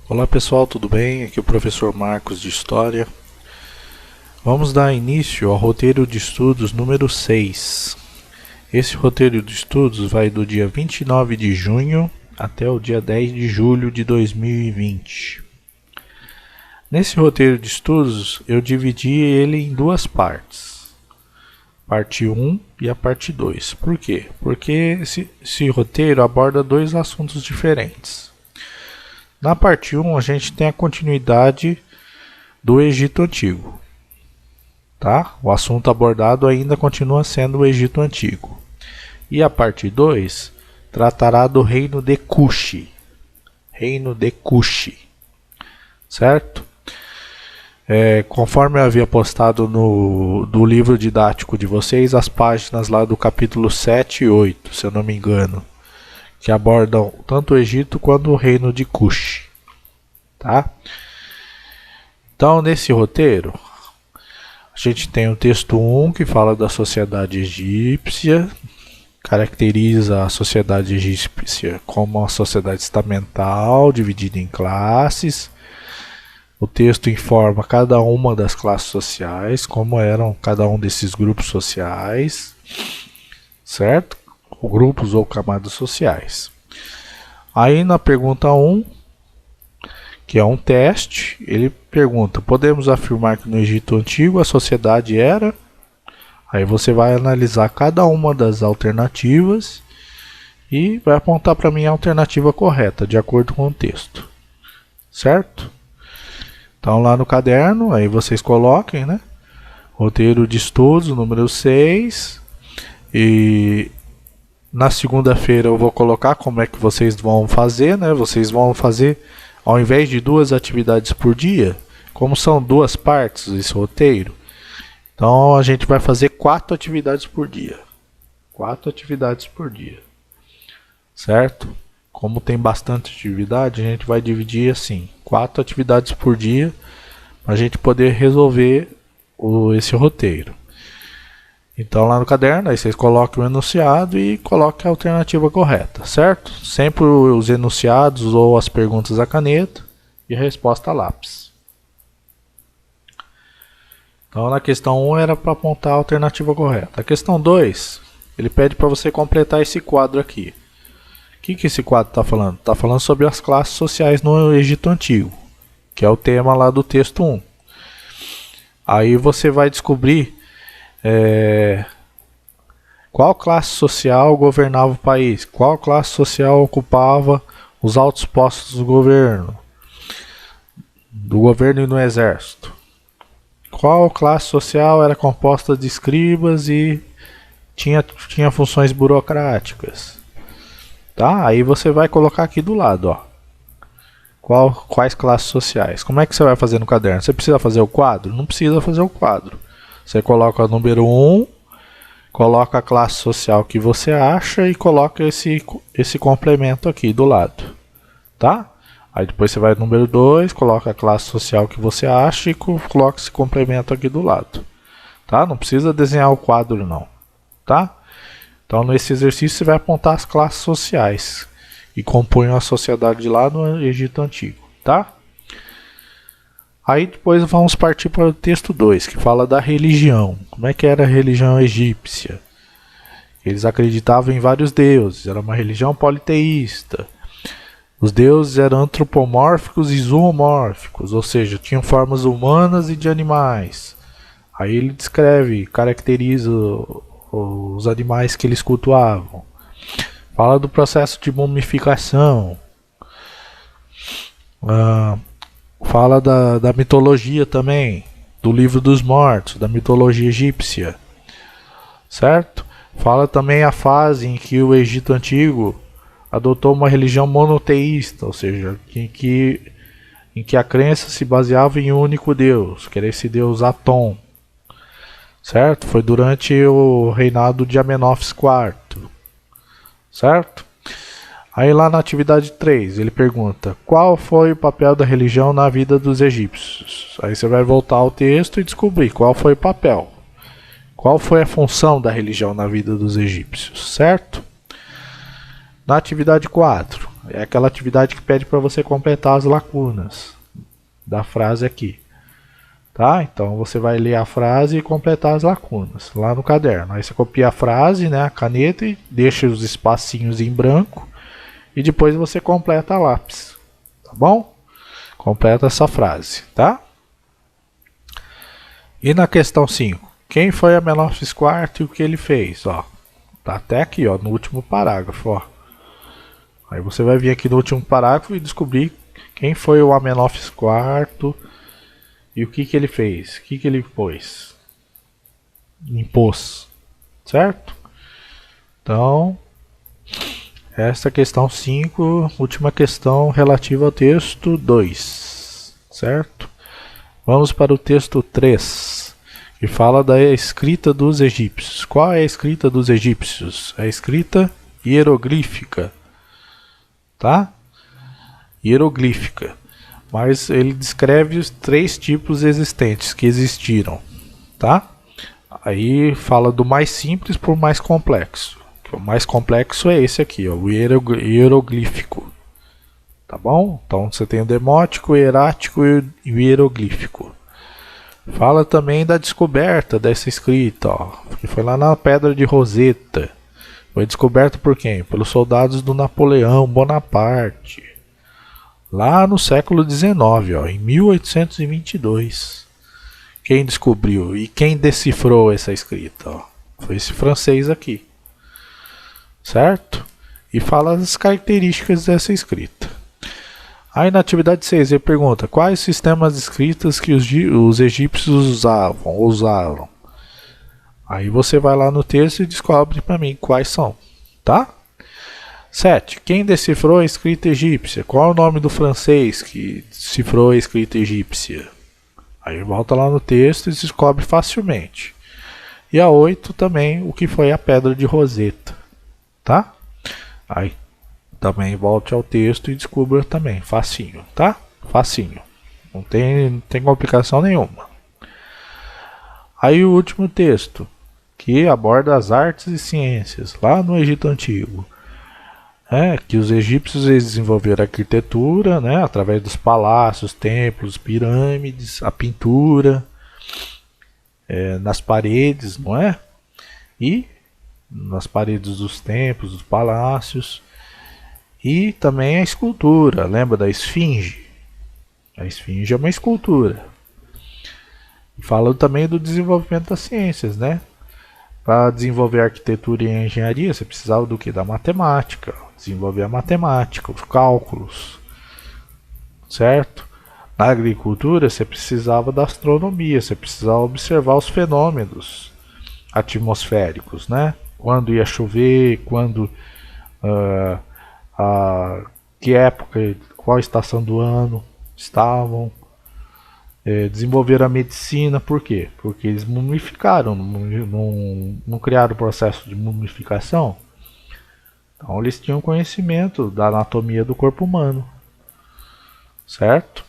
Olá pessoal, tudo bem? Aqui é o professor Marcos de História. Vamos dar início ao roteiro de estudos número 6. Esse roteiro de estudos vai do dia 29 de junho até o dia 10 de julho de 2020. Nesse roteiro de estudos eu dividi ele em duas partes. Parte 1 e a parte 2. Por quê? Porque esse roteiro aborda dois assuntos diferentes. Na parte 1 a gente tem a continuidade do Egito Antigo. Tá? O assunto abordado ainda continua sendo o Egito Antigo. E a parte 2 tratará do reino de Kush. Reino de Kush. Certo? Conforme eu havia postado do livro didático de vocês, as páginas lá do capítulo 7 e 8, se eu não me engano, que abordam tanto o Egito quanto o reino de Kush. Tá? Então, nesse roteiro, a gente tem o texto 1, que fala da sociedade egípcia, caracteriza a sociedade egípcia como uma sociedade estamental, dividida em classes. O texto informa cada uma das classes sociais, como eram cada um desses grupos sociais, certo? Grupos ou camadas sociais. Aí na pergunta 1, que é um teste, ele pergunta: podemos afirmar que no Egito Antigo a sociedade era? Aí você vai analisar cada uma das alternativas e vai apontar para mim a alternativa correta, de acordo com o texto. Certo? Então lá no caderno, aí vocês coloquem, né? Roteiro de estudos, número 6. E na segunda-feira eu vou colocar como é que vocês vão fazer, né? Vocês vão fazer, ao invés de 2 atividades por dia, como são 2 partes esse roteiro, então a gente vai fazer 4 atividades por dia. 4 atividades por dia. Certo? Como tem bastante atividade, a gente vai dividir assim, 4 atividades por dia, para a gente poder resolver esse roteiro. Então lá no caderno, aí vocês coloquem o enunciado e coloquem a alternativa correta, certo? Sempre os enunciados ou as perguntas a caneta e a resposta a lápis. Então na questão 1 era para apontar a alternativa correta. A questão 2, ele pede para você completar esse quadro aqui. O que esse quadro está falando? Está falando sobre as classes sociais no Egito Antigo, que é o tema lá do texto 1. Aí você vai descobrir qual classe social governava o país, qual classe social ocupava os altos postos do governo e no exército, qual classe social era composta de escribas e tinha funções burocráticas. Tá? Aí você vai colocar aqui do lado, ó, quais classes sociais. Como é que você vai fazer no caderno? Você precisa fazer o quadro? Não precisa fazer o quadro. Você coloca o número 1, coloca a classe social que você acha e coloca esse complemento aqui do lado. Tá? Aí depois você vai no número 2, coloca a classe social que você acha e coloca esse complemento aqui do lado. Tá? Não precisa desenhar o quadro não. Tá? Então nesse exercício você vai apontar as classes sociais e compõem a sociedade lá no Egito Antigo. Tá? Aí depois vamos partir para o texto 2, que fala da religião. Como é que era a religião egípcia? Eles acreditavam em vários deuses, era uma religião politeísta. Os deuses eram antropomórficos e zoomórficos, ou seja, tinham formas humanas e de animais. Aí ele descreve, caracteriza os animais que eles cultuavam. Fala do processo de mumificação. Fala da mitologia também, do livro dos mortos, da mitologia egípcia, certo? Fala também a fase em que o Egito Antigo adotou uma religião monoteísta, ou seja, em que a crença se baseava em um único Deus, que era esse Deus Atom, certo? Foi durante o reinado de Amenófis IV, certo? Aí lá na atividade 3, ele pergunta: qual foi o papel da religião na vida dos egípcios? Aí você vai voltar ao texto e descobrir qual foi o papel. Qual foi a função da religião na vida dos egípcios, certo? Na atividade 4, é aquela atividade que pede para você completar as lacunas da frase aqui. Tá? Então você vai ler a frase e completar as lacunas lá no caderno. Aí você copia a frase, né, a caneta, e deixa os espacinhos em branco e depois você completa a lápis. Tá bom? Completa essa frase, tá? E na questão 5, quem foi Amenófis IV e o que ele fez? Ó, tá até aqui, ó, no último parágrafo, ó. Aí você vai vir aqui no último parágrafo e descobrir quem foi o Amenófis IV e o que ele fez, o que ele impôs, certo? Então, essa questão 5, última questão relativa ao texto 2, certo? Vamos para o texto 3, que fala da escrita dos egípcios. Qual é a escrita dos egípcios? A escrita hieroglífica, tá? Hieroglífica. Mas ele descreve os 3 tipos existentes que existiram, tá? Aí fala do mais simples para o mais complexo. O mais complexo é esse aqui, ó, o hieroglífico. Tá bom? Então você tem o demótico, o hierático e o hieroglífico. Fala também da descoberta dessa escrita, ó, que foi lá na Pedra de Roseta. Foi descoberta por quem? Pelos soldados do Napoleão Bonaparte. Lá no século XIX, ó, em 1822. Quem descobriu e quem decifrou essa escrita? Ó, foi esse francês aqui. Certo? E fala as características dessa escrita. Aí na atividade 6 ele pergunta quais sistemas de escritas que os egípcios usavam. Aí você vai lá no texto e descobre para mim quais são. Tá? 7. Quem decifrou a escrita egípcia? Qual é o nome do francês que decifrou a escrita egípcia? Aí volta lá no texto e descobre facilmente. E a 8 também, o que foi a Pedra de Roseta. Tá? Aí também volte ao texto e descubra também. Facinho, tá? Facinho. Não tem complicação nenhuma. Aí o último texto, que aborda as artes e ciências, lá no Egito Antigo. Que os egípcios desenvolveram a arquitetura, né, através dos palácios, templos, pirâmides, a pintura, nas paredes, não é? E nas paredes dos templos, dos palácios, e também a escultura. Lembra da esfinge? A esfinge é uma escultura. Falando também do desenvolvimento das ciências, né? Para desenvolver a arquitetura e a engenharia, você precisava do que? Da matemática. Desenvolver a matemática, os cálculos, certo? Na agricultura, você precisava da astronomia, você precisava observar os fenômenos atmosféricos, né? Quando ia chover, quando, que época, qual estação do ano estavam. Desenvolveram a medicina, por quê? Porque eles mumificaram, não criaram o processo de mumificação. Então eles tinham conhecimento da anatomia do corpo humano, certo?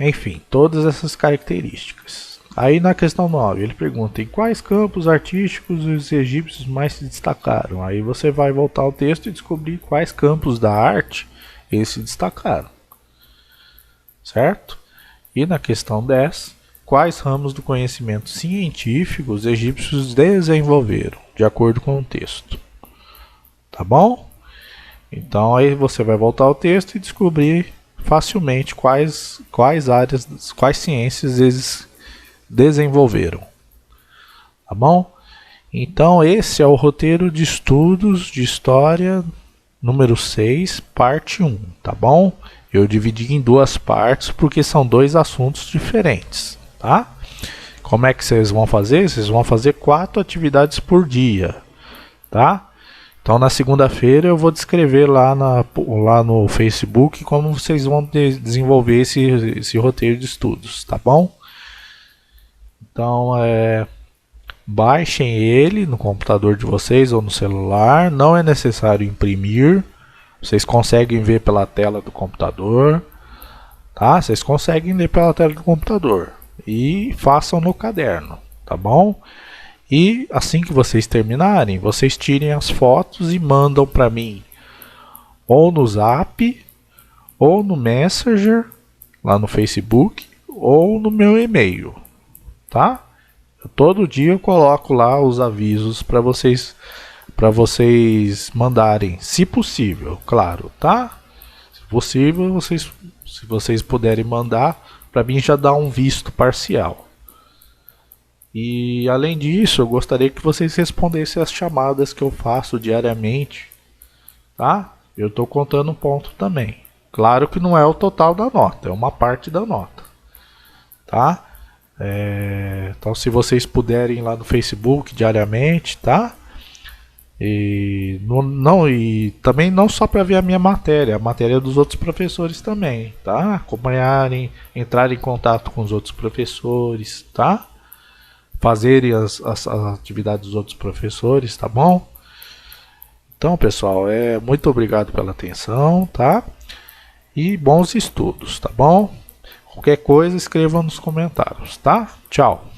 Enfim, todas essas características. Aí na questão 9 ele pergunta em quais campos artísticos os egípcios mais se destacaram. Aí você vai voltar ao texto e descobrir quais campos da arte eles se destacaram, certo? E na questão 10, quais ramos do conhecimento científico os egípcios desenvolveram, de acordo com o texto. Tá bom? Então aí você vai voltar ao texto e descobrir facilmente quais áreas, quais ciências eles desenvolveram. Tá bom? Então esse é o roteiro de estudos de história número 6, parte 1, tá bom? Eu dividi em 2 partes porque são 2 assuntos diferentes, tá? Como é que vocês vão fazer? Vocês vão fazer 4 atividades por dia, tá? Então na segunda-feira eu vou descrever lá no Facebook como vocês vão desenvolver esse roteiro de estudos, tá bom? Então baixem ele no computador de vocês ou no celular, não é necessário imprimir. Vocês conseguem ver pela tela do computador, tá? Vocês conseguem ler pela tela do computador e façam no caderno, tá bom? E assim que vocês terminarem, vocês tirem as fotos e mandam para mim ou no Zap, ou no Messenger, lá no Facebook, ou no meu e-mail, tá? Todo dia eu coloco lá os avisos para vocês mandarem, se possível, claro, tá? Se possível, se vocês puderem mandar, para mim já dá um visto parcial. E além disso, eu gostaria que vocês respondessem as chamadas que eu faço diariamente, tá? Eu estou contando um ponto também. Claro que não é o total da nota, é uma parte da nota, tá? Então, se vocês puderem ir lá no Facebook diariamente, tá? E também não só para ver a minha matéria, a matéria dos outros professores também, tá? Acompanharem, entrar em contato com os outros professores, tá? Fazerem as atividades dos outros professores, tá bom? Então, pessoal, muito obrigado pela atenção, tá? E bons estudos, tá bom? Qualquer coisa, escrevam nos comentários, tá? Tchau!